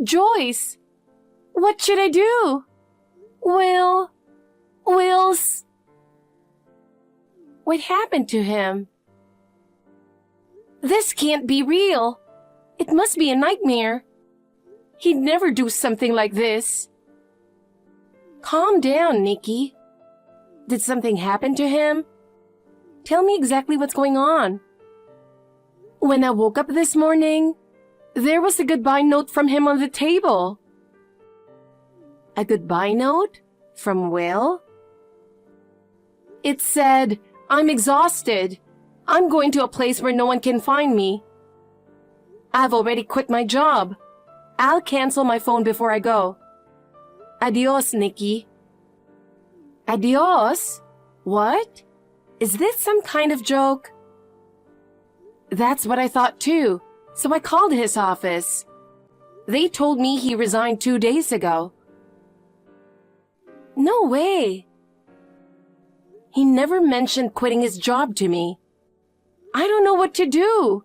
Joyce! What should I do? Will's... What happened to him? This can't be real. It must be a nightmare. He'd never do something like this. Calm down, Nikki. Did something happen to him? Tell me exactly what's going on. When I woke up this morning, there was a goodbye note from him on the table. A goodbye note? From Will? It said, "I'm exhausted. I'm going to a place where no one can find me. I've already quit my job. I'll cancel my phone before I go. Adios, Nikki." Adios? What? Is this some kind of joke? That's what I thought too, so I called his office. They told me he resigned 2 days ago. No way. He never mentioned quitting his job to me. I don't know what to do.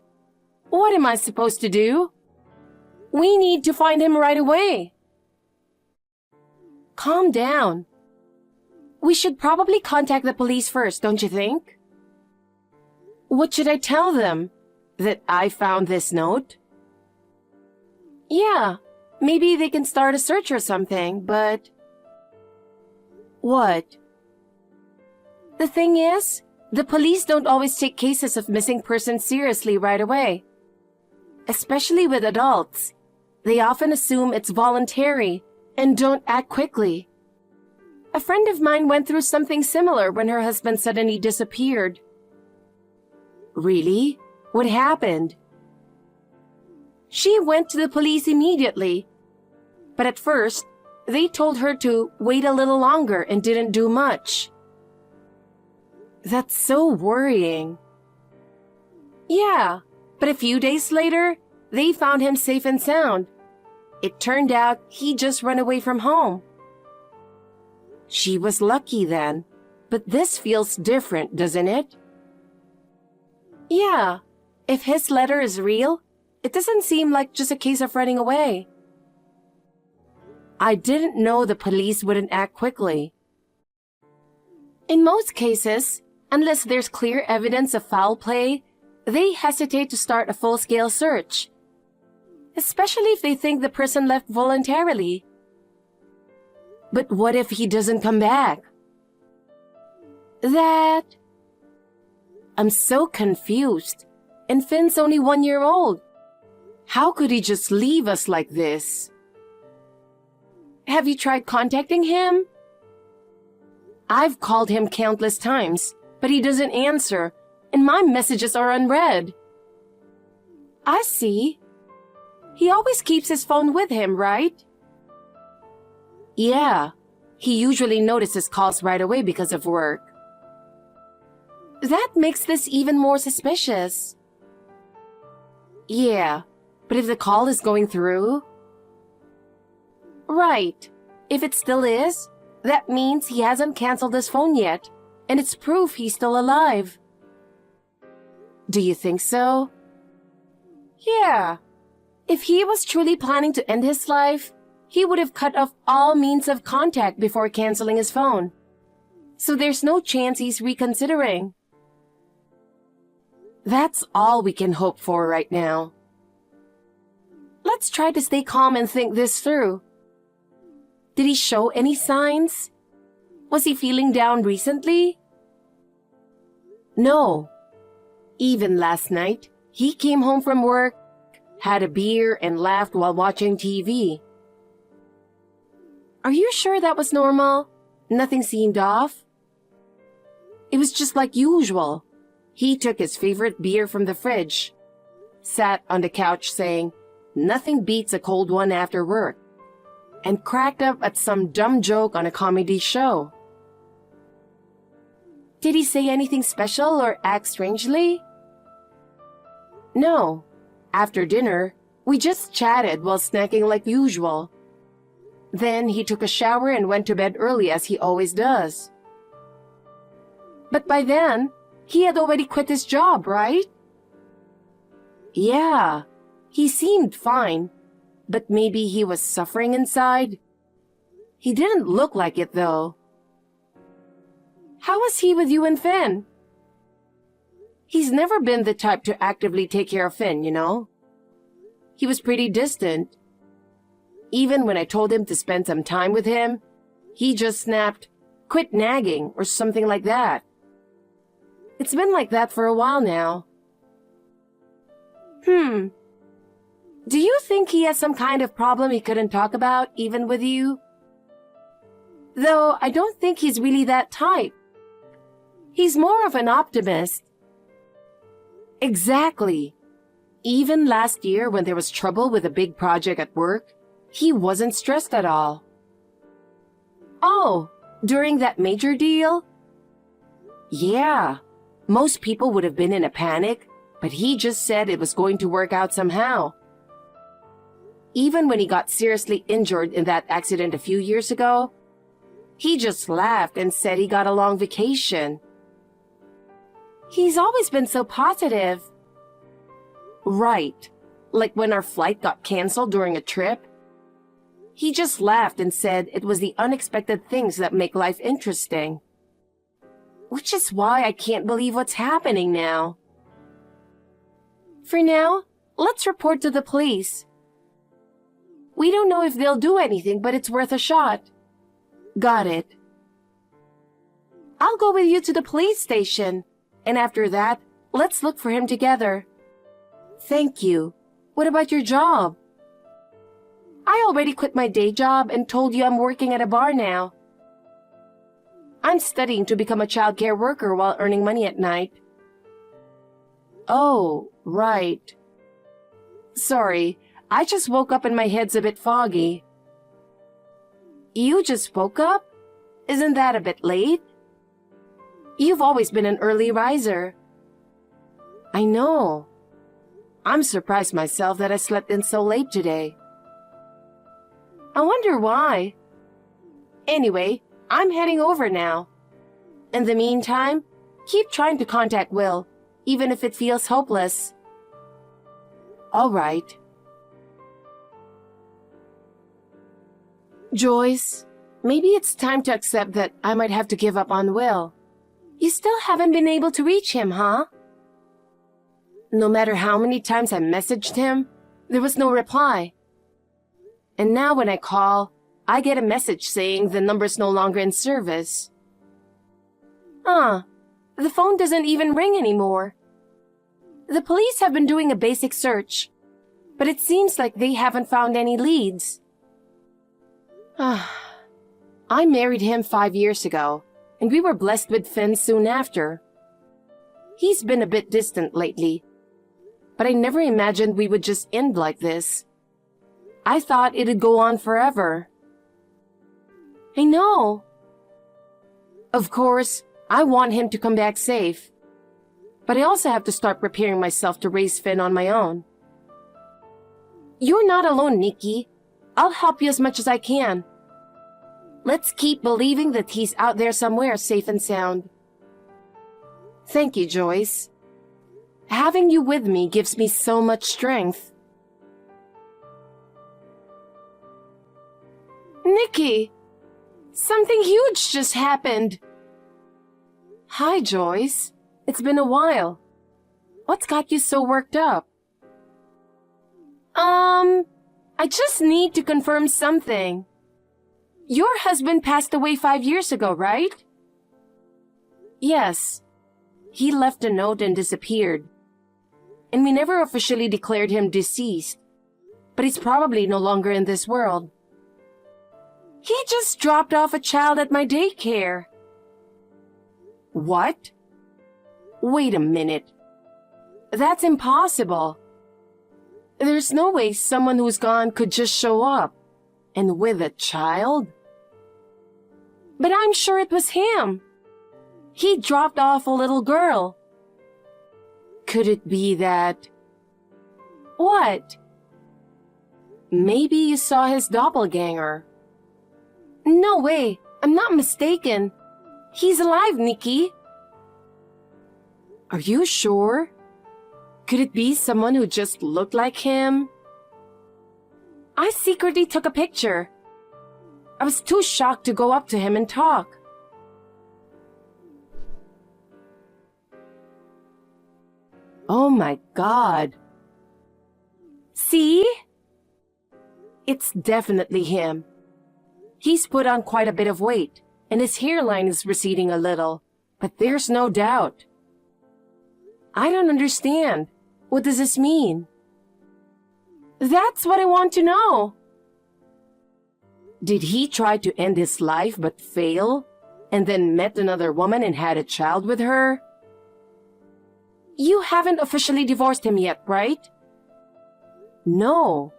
What am I supposed to do? We need to find him right away. Calm down. We should probably contact the police first, don't you think? What should I tell them? That I found this note? Yeah, maybe they can start a search or something, but... What? The thing is, the police don't always take cases of missing persons seriously right away. Especially with adults. They often assume it's voluntary and don't act quickly. A friend of mine went through something similar when her husband suddenly disappeared. Really? What happened? She went to the police immediately. But at first, they told her to wait a little longer and didn't do much. That's so worrying. Yeah, but a few days later, they found him safe and sound. It turned out he just ran away from home. She was lucky then, but this feels different, doesn't it? Yeah, if his letter is real, it doesn't seem like just a case of running away. I didn't know the police wouldn't act quickly. In most cases, unless there's clear evidence of foul play, they hesitate to start a full-scale search. Especially if they think the person left voluntarily. But what if he doesn't come back? I'm so confused. And Finn's only 1 year old. How could he just leave us like this? Have you tried contacting him? I've called him countless times, but he doesn't answer, and my messages are unread. I see. He always keeps his phone with him, right? Yeah, he usually notices calls right away because of work. That makes this even more suspicious. Yeah, but if the call is going through... Right. If it still is, that means he hasn't canceled his phone yet, and it's proof he's still alive. Do you think so? Yeah. If he was truly planning to end his life, he would have cut off all means of contact before canceling his phone. So there's no chance he's reconsidering. That's all we can hope for right now. Let's try to stay calm and think this through. Did he show any signs? Was he feeling down recently? No. Even last night, he came home from work, had a beer, and laughed while watching TV. Are you sure that was normal? Nothing seemed off? It was just like usual. He took his favorite beer from the fridge, sat on the couch saying, "Nothing beats a cold one after work," and cracked up at some dumb joke on a comedy show. Did he say anything special or act strangely? No. After dinner, we just chatted while snacking like usual. Then he took a shower and went to bed early as he always does. But by then, he had already quit his job, right? Yeah, he seemed fine, But maybe he was suffering inside? He didn't look like it, though. How was he with you and Finn? He's never been the type to actively take care of Finn, you know? He was pretty distant. Even when I told him to spend some time with him, he just snapped, "Quit nagging," or something like that. It's been like that for a while now. Do you think he has some kind of problem he couldn't talk about, even with you? Though I don't think he's really that type. He's more of an optimist. Exactly. Even last year when there was trouble with a big project at work, he wasn't stressed at all. Oh, during that major deal? Yeah, most people would have been in a panic, but he just said it was going to work out somehow. Even when he got seriously injured in that accident a few years ago, he just laughed and said he got a long vacation. He's always been so positive. Right, like when our flight got canceled during a trip. He just laughed and said it was the unexpected things that make life interesting. Which is why I can't believe what's happening now. For now, let's report to the police. We don't know if they'll do anything, but it's worth a shot. Got it. I'll go with you to the police station, and after that, let's look for him together. Thank you. What about your job? I already quit my day job and told you I'm working at a bar now. I'm studying to become a child care worker while earning money at night. Oh, right. Sorry, I just woke up and my head's a bit foggy. You just woke up? Isn't that a bit late? You've always been an early riser. I know. I'm surprised myself that I slept in so late today. I wonder why. Anyway, I'm heading over now. In the meantime, keep trying to contact Will, even if it feels hopeless. All right. Joyce, maybe it's time to accept that I might have to give up on Will. You still haven't been able to reach him, huh? No matter how many times I messaged him, there was no reply. And now when I call, I get a message saying the number's no longer in service. The phone doesn't even ring anymore. The police have been doing a basic search, but it seems like they haven't found any leads. I married him 5 years ago, and we were blessed with Finn soon after. He's been a bit distant lately, but I never imagined we would just end like this. I thought it'd go on forever. I know. Of course, I want him to come back safe, but I also have to start preparing myself to raise Finn on my own. You're not alone, Nikki. I'll help you as much as I can. Let's keep believing that he's out there somewhere safe and sound. Thank you, Joyce. Having you with me gives me so much strength. Nikki, something huge just happened. Hi, Joyce. It's been a while. What's got you so worked up? I just need to confirm something. Your husband passed away 5 years ago, right? Yes. He left a note and disappeared. And we never officially declared him deceased. But he's probably no longer in this world. He just dropped off a child at my daycare. What? Wait a minute. That's impossible. There's no way someone who's gone could just show up. And with a child? But I'm sure it was him. He dropped off a little girl. Could it be that... What? Maybe you saw his doppelganger. No way. I'm not mistaken. He's alive, Nikki. Are you sure? Could it be someone who just looked like him? I secretly took a picture. I was too shocked to go up to him and talk. Oh my God. See? It's definitely him. He's put on quite a bit of weight, and his hairline is receding a little, but there's no doubt. I don't understand. What does this mean? That's what I want to know. Did he try to end his life but fail, and then met another woman and had a child with her? You haven't officially divorced him yet, right? No.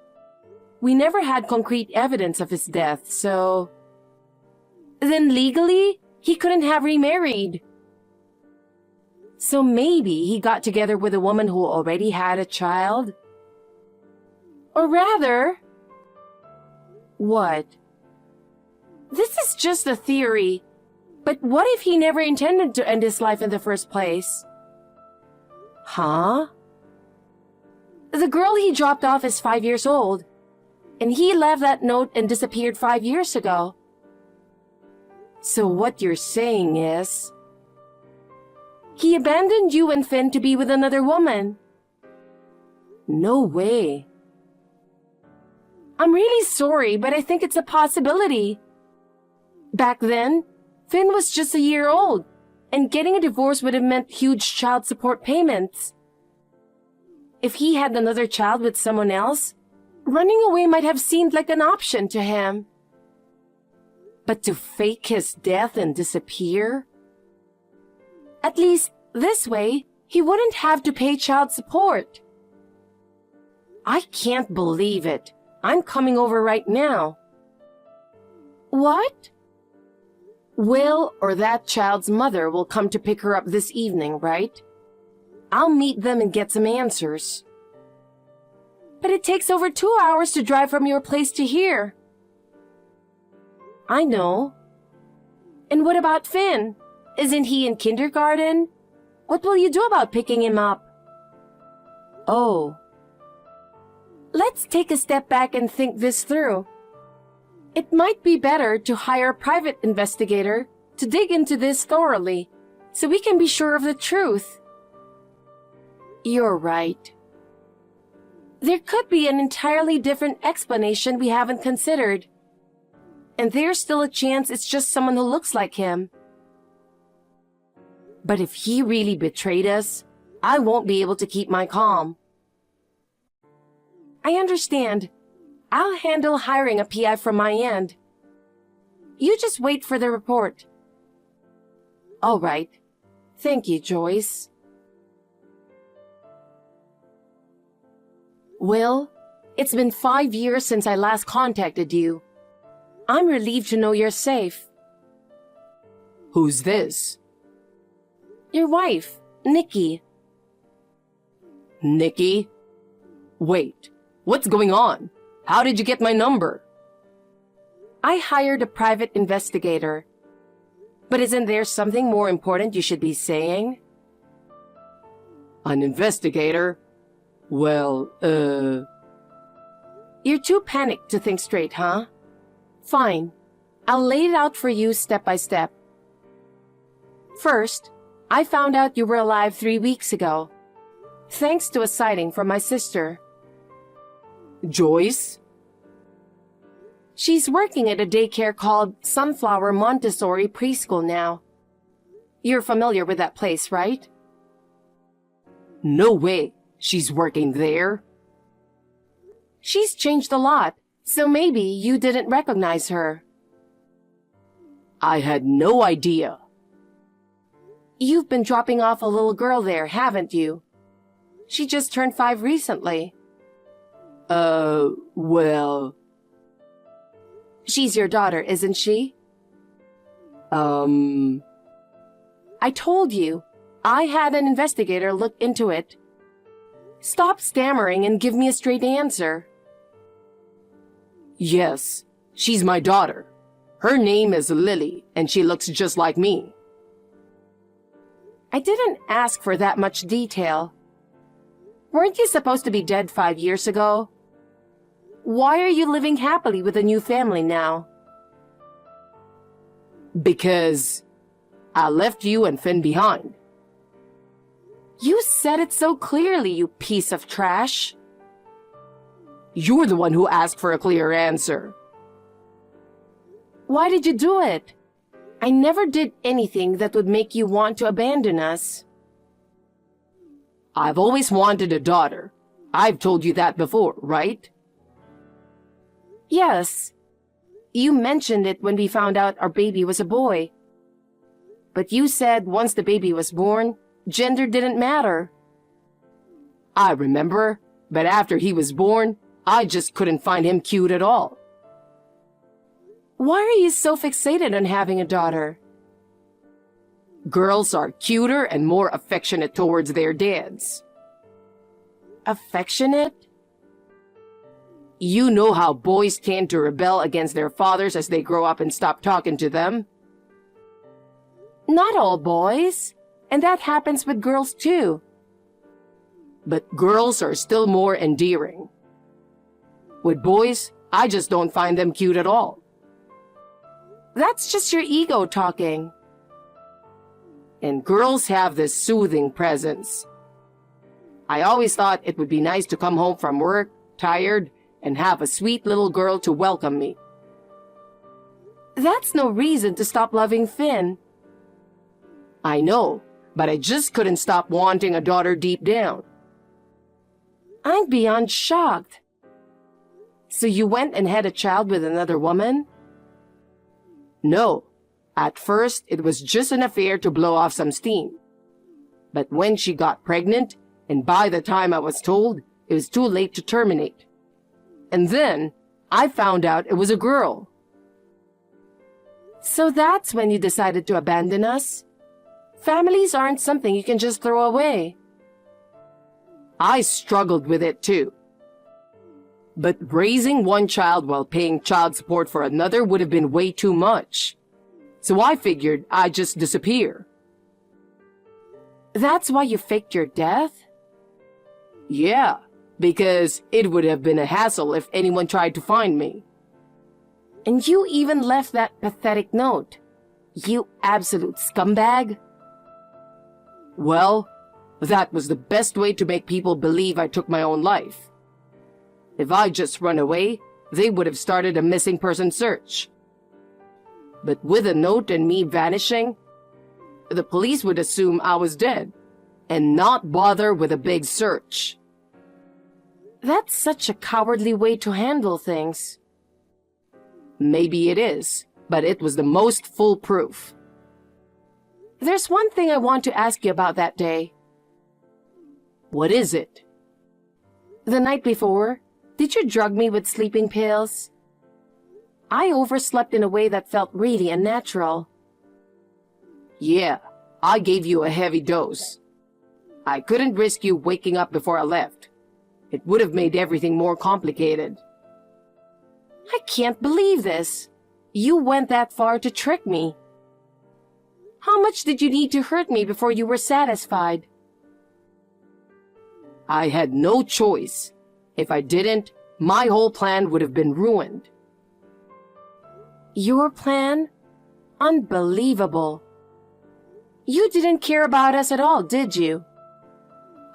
We never had concrete evidence of his death, so... Then legally, he couldn't have remarried. So maybe he got together with a woman who already had a child? Or rather... What? This is just a theory, but what if he never intended to end his life in the first place? Huh? The girl he dropped off is 5 years old, and he left that note and disappeared 5 years ago. So what you're saying is... he abandoned you and Finn to be with another woman. No way. I'm really sorry, but I think it's a possibility. Back then, Finn was just a year old, and getting a divorce would have meant huge child support payments. If he had another child with someone else, running away might have seemed like an option to him. But to fake his death and disappear? At least, this way, he wouldn't have to pay child support. I can't believe it. I'm coming over right now. What? Will or that child's mother will come to pick her up this evening, right? I'll meet them and get some answers. But it takes over 2 hours to drive from your place to here. I know. And what about Finn? Isn't he in kindergarten? What will you do about picking him up? Oh. Let's take a step back and think this through. It might be better to hire a private investigator to dig into this thoroughly, so we can be sure of the truth. You're right. There could be an entirely different explanation we haven't considered. And there's still a chance it's just someone who looks like him. But if he really betrayed us, I won't be able to keep my calm. I understand. I'll handle hiring a PI from my end. You just wait for the report. All right. Thank you, Joyce. Will, it's been 5 years since I last contacted you. I'm relieved to know you're safe. Who's this? Your wife, Nikki. Nikki? Wait, what's going on? How did you get my number? I hired a private investigator. But isn't there something more important you should be saying? An investigator? Well, You're too panicked to think straight, huh? Fine. I'll lay it out for you step by step. First, I found out you were alive 3 weeks ago, thanks to a sighting from my sister. Joyce? She's working at a daycare called Sunflower Montessori Preschool now. You're familiar with that place, right? No way. She's working there? She's changed a lot, so maybe you didn't recognize her. I had no idea. You've been dropping off a little girl there, haven't you? She just turned 5 recently. Well... She's your daughter, isn't she? I told you. I had an investigator look into it. Stop stammering and give me a straight answer. Yes, she's my daughter. Her name is Lily, and she looks just like me. I didn't ask for that much detail. Weren't you supposed to be dead 5 years ago? Why are you living happily with a new family now? Because I left you and Finn behind. You said it so clearly, you piece of trash. You're the one who asked for a clear answer. Why did you do it? I never did anything that would make you want to abandon us. I've always wanted a daughter. I've told you that before, right? Yes. You mentioned it when we found out our baby was a boy. But you said once the baby was born, gender didn't matter. I remember, but after he was born, I just couldn't find him cute at all. Why are you so fixated on having a daughter? Girls are cuter and more affectionate towards their dads. Affectionate? You know how boys tend to rebel against their fathers as they grow up and stop talking to them? Not all boys. And that happens with girls too. But girls are still more endearing. With boys, I just don't find them cute at all. That's just your ego talking. And girls have this soothing presence. I always thought it would be nice to come home from work, tired, and have a sweet little girl to welcome me. That's no reason to stop loving Finn. I know, but I just couldn't stop wanting a daughter deep down. I'm beyond shocked. So you went and had a child with another woman? No. At first, it was just an affair to blow off some steam. But when she got pregnant, and by the time I was told, it was too late to terminate. And then, I found out it was a girl. So that's when you decided to abandon us? Families aren't something you can just throw away. I struggled with it too. But raising one child while paying child support for another would have been way too much. So I figured I'd just disappear. That's why you faked your death? Yeah, because it would have been a hassle if anyone tried to find me. And you even left that pathetic note. You absolute scumbag. Well, that was the best way to make people believe I took my own life. If I just run away, they would have started a missing person search. But with a note and me vanishing, the police would assume I was dead and not bother with a big search. That's such a cowardly way to handle things. Maybe it is, but it was the most foolproof. There's one thing I want to ask you about that day. What is it? The night before, did you drug me with sleeping pills? I overslept in a way that felt really unnatural. Yeah, I gave you a heavy dose. I couldn't risk you waking up before I left. It would have made everything more complicated. I can't believe this. You went that far to trick me. How much did you need to hurt me before you were satisfied? I had no choice. If I didn't, my whole plan would have been ruined. Your plan? Unbelievable. You didn't care about us at all, did you?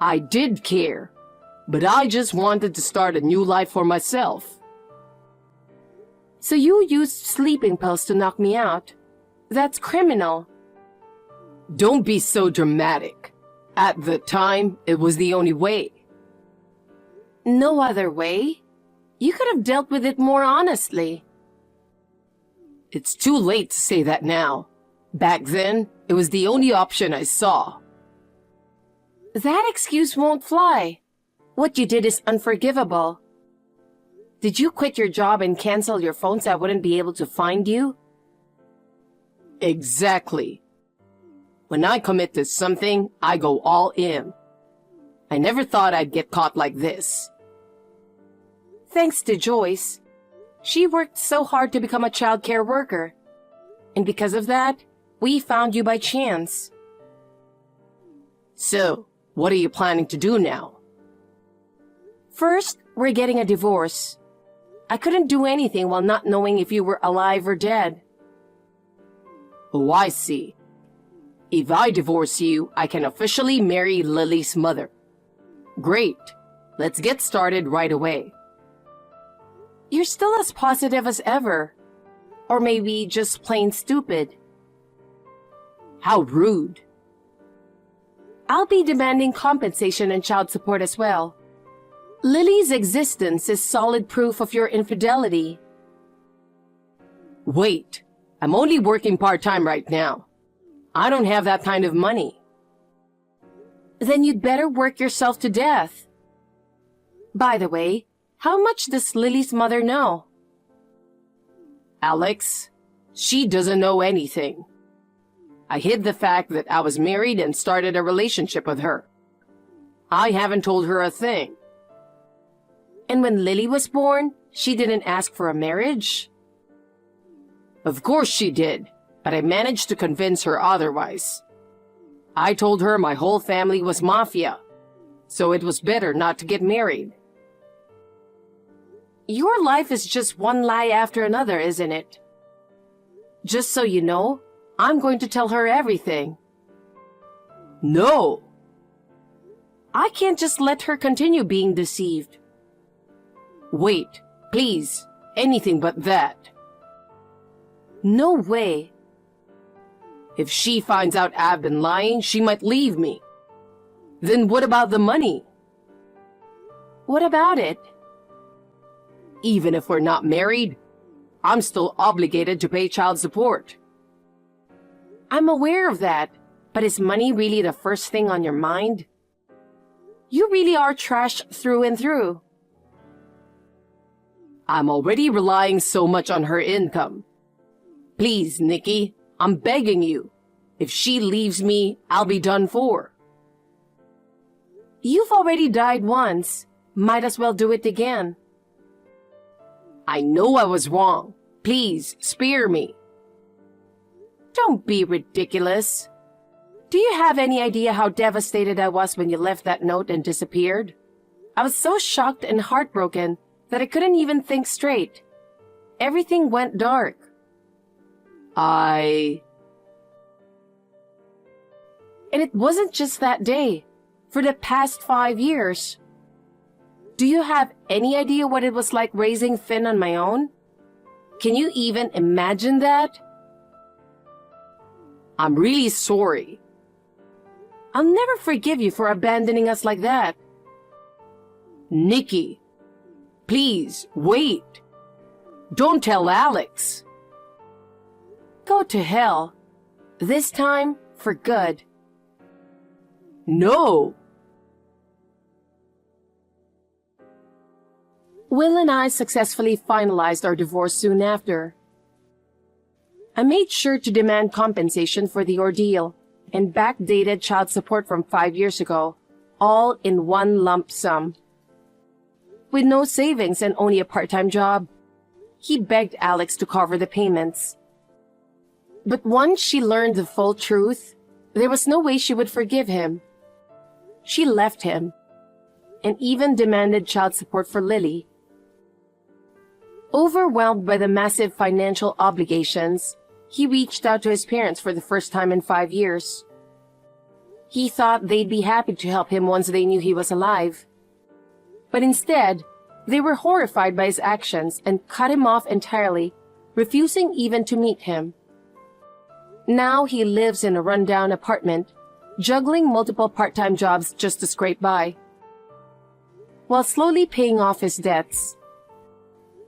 I did care, but I just wanted to start a new life for myself. So you used sleeping pills to knock me out? That's criminal. Don't be so dramatic. At the time, it was the only way. No other way? You could have dealt with it more honestly. It's too late to say that now. Back then, it was the only option I saw. That excuse won't fly. What you did is unforgivable. Did you quit your job and cancel your phone so I wouldn't be able to find you? Exactly. When I commit to something, I go all in. I never thought I'd get caught like this. Thanks to Joyce. She worked so hard to become a child care worker. And because of that, we found you by chance. So, what are you planning to do now? First, we're getting a divorce. I couldn't do anything while not knowing if you were alive or dead. Oh, I see. If I divorce you, I can officially marry Lily's mother. Great. Let's get started right away. You're still as positive as ever. Or maybe just plain stupid. How rude. I'll be demanding compensation and child support as well. Lily's existence is solid proof of your infidelity. Wait, I'm only working part-time right now. I don't have that kind of money. Then you'd better work yourself to death. By the way, how much does Lily's mother know? Alex, she doesn't know anything. I hid the fact that I was married and started a relationship with her. I haven't told her a thing. And when Lily was born, she didn't ask for a marriage? Of course she did, but I managed to convince her otherwise. I told her my whole family was mafia, so it was better not to get married. Your life is just one lie after another, isn't it? Just so you know, I'm going to tell her everything. No! I can't just let her continue being deceived. Wait, please, anything but that. No way. If she finds out I've been lying, she might leave me. Then what about the money? What about it? Even if we're not married, I'm still obligated to pay child support. I'm aware of that, but is money really the first thing on your mind? You really are trash through and through. I'm already relying so much on her income. Please, Nikki, I'm begging you. If she leaves me, I'll be done for. You've already died once. Might as well do it again. I know I was wrong. Please, spare me. Don't be ridiculous. Do you have any idea how devastated I was when you left that note and disappeared? I was so shocked and heartbroken that I couldn't even think straight. Everything went dark. And it wasn't just that day. For the past 5 years. Do you have any idea what it was like raising Finn on my own? Can you even imagine that? I'm really sorry. I'll never forgive you for abandoning us like that. Nikki, please, wait. Don't tell Alex. Go to hell. This time, for good. No. Will and I successfully finalized our divorce soon after. I made sure to demand compensation for the ordeal and backdated child support from 5 years ago, all in one lump sum. With no savings and only a part-time job, he begged Alex to cover the payments. But once she learned the full truth, there was no way she would forgive him. She left him and even demanded child support for Lily. Overwhelmed by the massive financial obligations, he reached out to his parents for the first time in 5 years. He thought they'd be happy to help him once they knew he was alive. But instead, they were horrified by his actions and cut him off entirely, refusing even to meet him. Now he lives in a rundown apartment, juggling multiple part-time jobs just to scrape by, while slowly paying off his debts.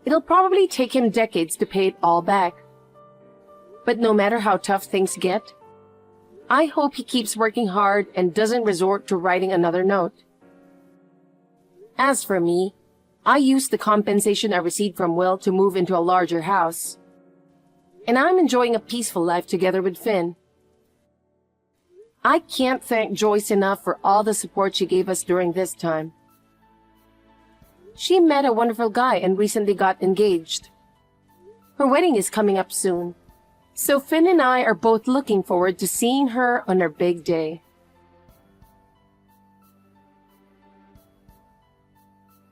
It'll probably take him decades to pay it all back. But no matter how tough things get, I hope he keeps working hard and doesn't resort to writing another note. As for me, I used the compensation I received from Will to move into a larger house. And I'm enjoying a peaceful life together with Finn. I can't thank Joyce enough for all the support she gave us during this time. She met a wonderful guy and recently got engaged. Her wedding is coming up soon, so Finn and I are both looking forward to seeing her on her big day.